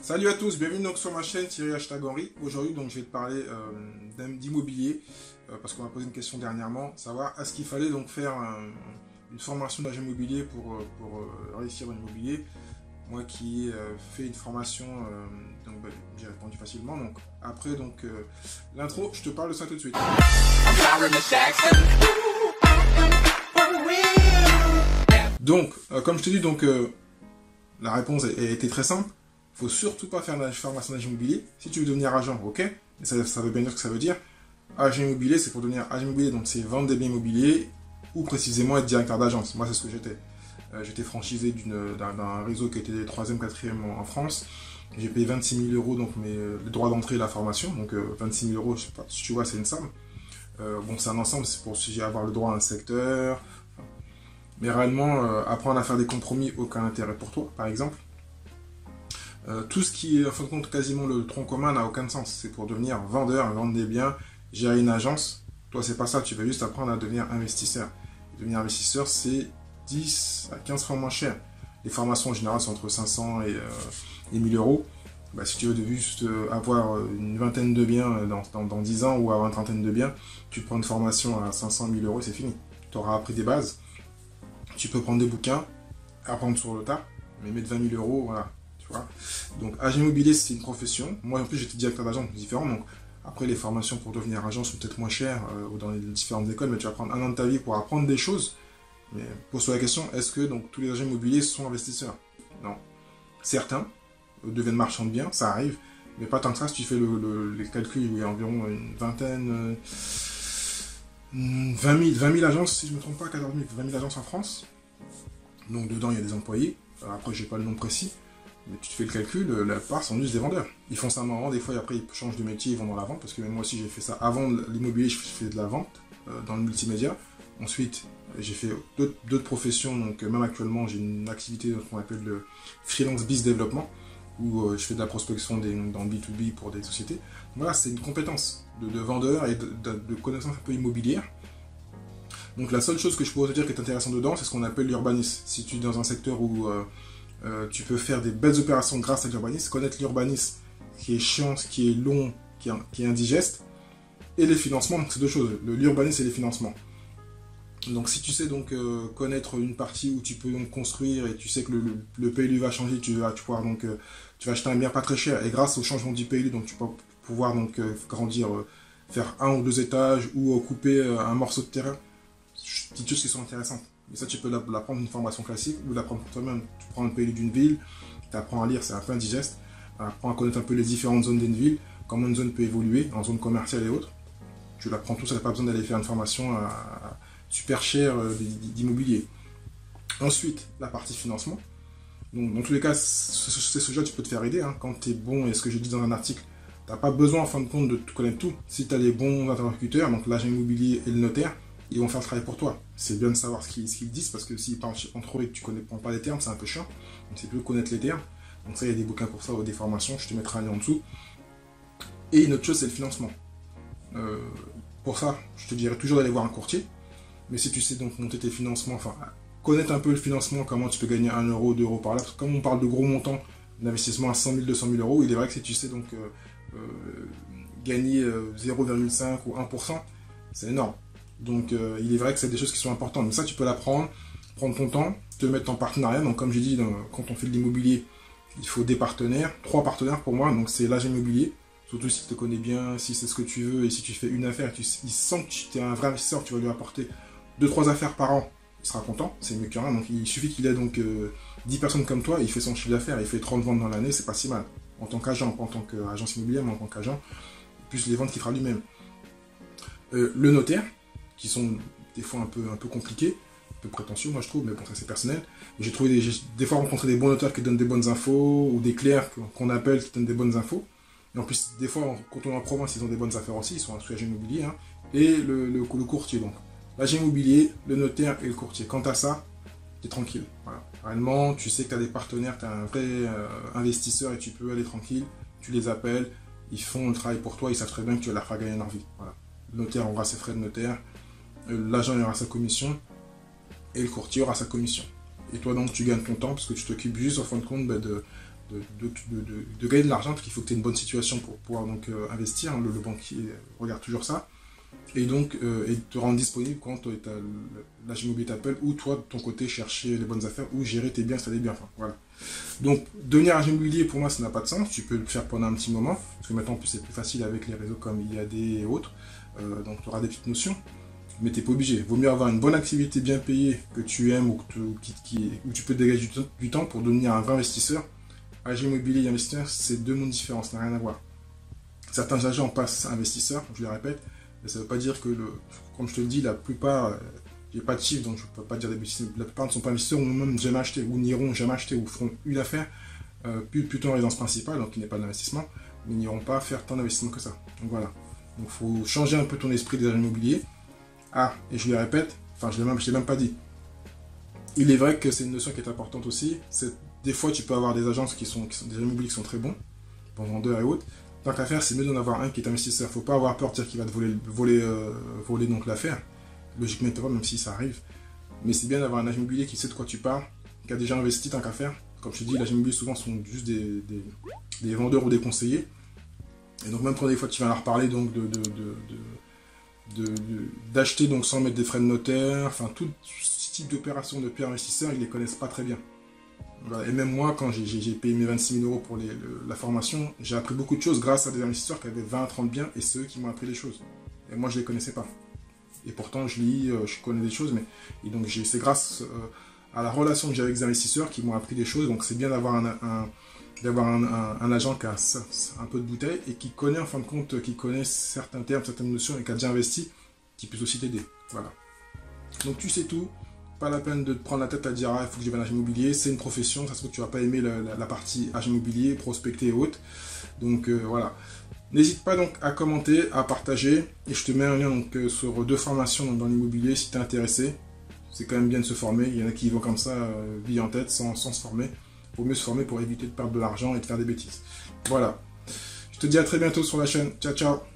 Salut à tous, bienvenue donc sur ma chaîne Thierry Henry. Aujourd'hui donc je vais te parler d'immobilier parce qu'on m'a posé une question dernièrement, savoir est-ce qu'il fallait donc faire une formation d'agent immobilier pour réussir dans l'immobilier. Moi qui ai fait une formation, j'ai répondu facilement. Donc après l'intro, je te parle de ça tout de suite. Donc comme je te dis la réponse a été très simple. Faut surtout pas faire la formation d'agent immobilier. Si tu veux devenir agent, ok, mais ça veut bien dire ce que ça veut dire. Agent immobilier, c'est pour devenir agent immobilier, donc c'est vendre des biens immobiliers ou précisément être directeur d'agence. Moi, c'est ce que j'étais. J'étais franchisé d'un réseau qui était 3e, 4e en France. J'ai payé 26 000 euros, donc le droit d'entrée et la formation. Donc 26 000 euros, je sais pas, si tu vois, c'est une somme. Bon, c'est un ensemble, c'est pour si j'ai avoir le droit à un secteur. Mais réellement, apprendre à faire des compromis, aucun intérêt pour toi, par exemple. Tout ce qui est, en fin de compte, quasiment le tronc commun n'a aucun sens. C'est pour devenir vendeur, vendre des biens, gérer une agence. Toi, c'est pas ça. Tu vas juste apprendre à devenir investisseur. Devenir investisseur, c'est 10 à 15 fois moins cher. Les formations en général sont entre 500 et 1000 euros. Bah, si tu veux juste avoir une vingtaine de biens dans 10 ans ou avoir une trentaine de biens, tu prends une formation à 500 000 euros et c'est fini. Tu auras appris des bases. Tu peux prendre des bouquins, apprendre sur le tas, mais mettre 20 000 euros, voilà. Tu vois. Donc, agent immobilier, c'est une profession. Moi, en plus, j'étais directeur d'agence, différent. Donc, après, les formations pour devenir agent sont peut-être moins chères dans les différentes écoles, mais tu vas prendre un an de ta vie pour apprendre des choses. Mais pose-toi la question, est-ce que donc, tous les agents immobiliers sont investisseurs? Non. Certains deviennent marchands de biens, ça arrive, mais pas tant que ça. Si tu fais les calculs, il y a environ une vingtaine, 20 000 agences, si je ne me trompe pas, 14 000, 20 000 agences en France. Donc, dedans, il y a des employés. Après, je n'ai pas le nom précis. Mais tu te fais le calcul, la plupart sont juste des vendeurs. Ils font ça marrant, des fois, et après ils changent de métier, ils vont dans la vente, parce que même moi aussi j'ai fait ça avant l'immobilier, je fais de la vente dans le multimédia. Ensuite, j'ai fait d'autres professions, donc même actuellement j'ai une activité qu'on appelle le freelance biz développement, où je fais de la prospection dans B2B pour des sociétés. Voilà, c'est une compétence de vendeur et de connaissance un peu immobilière. Donc la seule chose que je pourrais te dire qui est intéressante dedans, c'est ce qu'on appelle l'urbanisme. Si tu es dans un secteur où tu peux faire des belles opérations grâce à l'urbanisme, connaître l'urbanisme qui est chiant, qui est long, qui est indigeste, et les financements, donc c'est deux choses, l'urbanisme et les financements. Donc si tu sais connaître une partie où tu peux donc construire et tu sais que le PLU va changer, tu vas acheter un bien pas très cher et grâce au changement du PLU, donc tu vas pouvoir grandir, faire 1 ou 2 étages ou couper un morceau de terrain, des choses qui sont intéressantes. Mais ça, tu peux l'apprendre d'une formation classique ou l'apprendre pour toi-même. Tu prends un PLU d'une ville, tu apprends à lire, c'est un peu indigeste. Tu apprends à connaître un peu les différentes zones d'une ville, comment une zone peut évoluer en zone commerciale et autres. Tu l'apprends tout ça, tu n'as pas besoin d'aller faire une formation super chère d'immobilier. Ensuite, la partie financement. Donc, dans tous les cas, c'est ce jeu, tu peux te faire aider. Hein. Quand tu es bon, et ce que je dis dans un article, tu n'as pas besoin en fin de compte de connaître tout. Si tu as les bons interlocuteurs, donc l'agent immobilier et le notaire, ils vont faire le travail pour toi. C'est bien de savoir ce qu'ils disent, parce que s'ils parlent entre eux et que tu ne comprends pas les termes, c'est un peu chiant. Donc c'est plus connaître les termes. Donc ça, il y a des bouquins pour ça, ou des formations, je te mettrai un lien en dessous. Et une autre chose, c'est le financement. Pour ça, je te dirais toujours d'aller voir un courtier. Mais si tu sais donc monter tes financements, enfin, connaître un peu le financement, comment tu peux gagner 1 euro, 2 euros par là, parce que comme on parle de gros montants d'investissement à 100 000, 200 000 euros, il est vrai que si tu sais gagner 0,5 ou 1%, c'est énorme. Donc il est vrai que c'est des choses qui sont importantes, mais ça tu peux l'apprendre, prendre ton temps, te mettre en partenariat. Donc comme j'ai dit, quand on fait de l'immobilier, il faut des partenaires, 3 partenaires pour moi, donc c'est l'agent immobilier, surtout si tu te connais bien, si c'est ce que tu veux, et si tu fais une affaire, il sent que tu es un vrai investisseur, tu vas lui apporter 2-3 affaires par an, il sera content, c'est mieux que rien. Donc il suffit qu'il ait 10 personnes comme toi, il fait son chiffre d'affaires, il fait 30 ventes dans l'année, c'est pas si mal, en tant qu'agent, pas en tant qu'agence immobilière, mais en tant qu'agent, plus les ventes qu'il fera lui-même. Le notaire, qui sont des fois un peu compliqués, un peu prétentieux moi je trouve, mais bon ça c'est personnel. J'ai trouvé des fois rencontré des bons notaires qui donnent des bonnes infos, ou des clercs qu'on appelle qui donnent des bonnes infos. Et en plus des fois quand on est en province ils ont des bonnes affaires aussi, ils sont un agent immobilier, hein. Et le courtier, donc l'agent immobilier, le notaire et le courtier. Quant à ça, tu es tranquille. Voilà. Réellement, tu sais que tu as des partenaires, tu as un vrai investisseur et tu peux aller tranquille, tu les appelles, ils font le travail pour toi, ils savent très bien que tu vas leur faire gagner leur vie. Voilà. Le notaire aura ses frais de notaire, l'agent aura sa commission et le courtier aura sa commission. Et toi donc tu gagnes ton temps parce que tu t'occupes juste en fin de compte de de gagner de l'argent, parce qu'il faut que tu aies une bonne situation pour pouvoir donc investir. Hein. Le banquier regarde toujours ça. Et donc, et te rendre disponible quand l'agent immobilier t'appelle, ou toi, de ton côté, chercher les bonnes affaires, ou gérer tes biens, installer des biens. Enfin, voilà. Donc, devenir agent immobilier, pour moi, ça n'a pas de sens. Tu peux le faire pendant un petit moment, parce que maintenant, en plus, c'est plus facile avec les réseaux comme IAD et autres. Donc, tu auras des petites notions. Mais tu n'es pas obligé. Vaut mieux avoir une bonne activité bien payée que tu aimes ou où tu peux dégager du temps pour devenir un vrai investisseur. Agent immobilier et investisseur, c'est deux mondes différents, ça n'a rien à voir. Certains agents passent investisseurs, je le répète, mais ça ne veut pas dire que, comme je te le dis, la plupart, j'ai pas de chiffres, donc je ne peux pas dire des bêtises, la plupart ne sont pas investisseurs, ou même jamais acheté, ou n'iront jamais acheter, ou feront une affaire, plutôt en résidence principale, donc il n'est pas d'investissement, mais n'iront pas faire tant d'investissement que ça. Donc voilà. Donc il faut changer un peu ton esprit des agents immobiliers. Ah, et je le répète, enfin je ne l'ai même pas dit. Il est vrai que c'est une notion qui est importante aussi. Des fois, tu peux avoir des agences qui sont des immobiliers qui sont très bons, pour vendeurs et autres. Tant qu'à faire, c'est mieux d'en avoir un qui est investisseur. Il ne faut pas avoir peur de dire qu'il va te voler donc l'affaire. Logiquement, pas, même si ça arrive. Mais c'est bien d'avoir un agent immobilier qui sait de quoi tu parles, qui a déjà investi tant qu'à faire. Comme je te dis, les agents immobiliers souvent sont juste des vendeurs ou des conseillers. Et donc même quand des fois tu vas leur parler donc d'acheter donc sans mettre des frais de notaire, enfin tout ce type d'opération de pure investisseur, ils les connaissent pas très bien. Voilà. Et même moi, quand j'ai payé mes 26 000 € pour la formation, j'ai appris beaucoup de choses grâce à des investisseurs qui avaient 20 à 30 biens, et c'est eux qui m'ont appris les choses. Et moi, je les connaissais pas. Et pourtant, je lis, je connais des choses, mais et donc c'est grâce à la relation que j'ai avec les investisseurs qui m'ont appris des choses. Donc c'est bien d'avoir un agent qui a un peu de bouteille et qui connaît en fin de compte, qui connaît certains termes, certaines notions et qui a déjà investi, qui peut aussi t'aider. Voilà. Donc tu sais tout, pas la peine de te prendre la tête à dire ah, il faut que je devienne agent immobilier, c'est une profession, ça se trouve que tu vas pas aimer la partie agent immobilier, prospecter et autres. Donc voilà. N'hésite pas donc à commenter, à partager, et je te mets un lien donc, sur 2 formations dans l'immobilier si tu es intéressé. C'est quand même bien de se former, il y en a qui vont comme ça, vie en tête, sans se former. Il vaut mieux se former pour éviter de perdre de l'argent et de faire des bêtises. Voilà. Je te dis à très bientôt sur la chaîne. Ciao, ciao.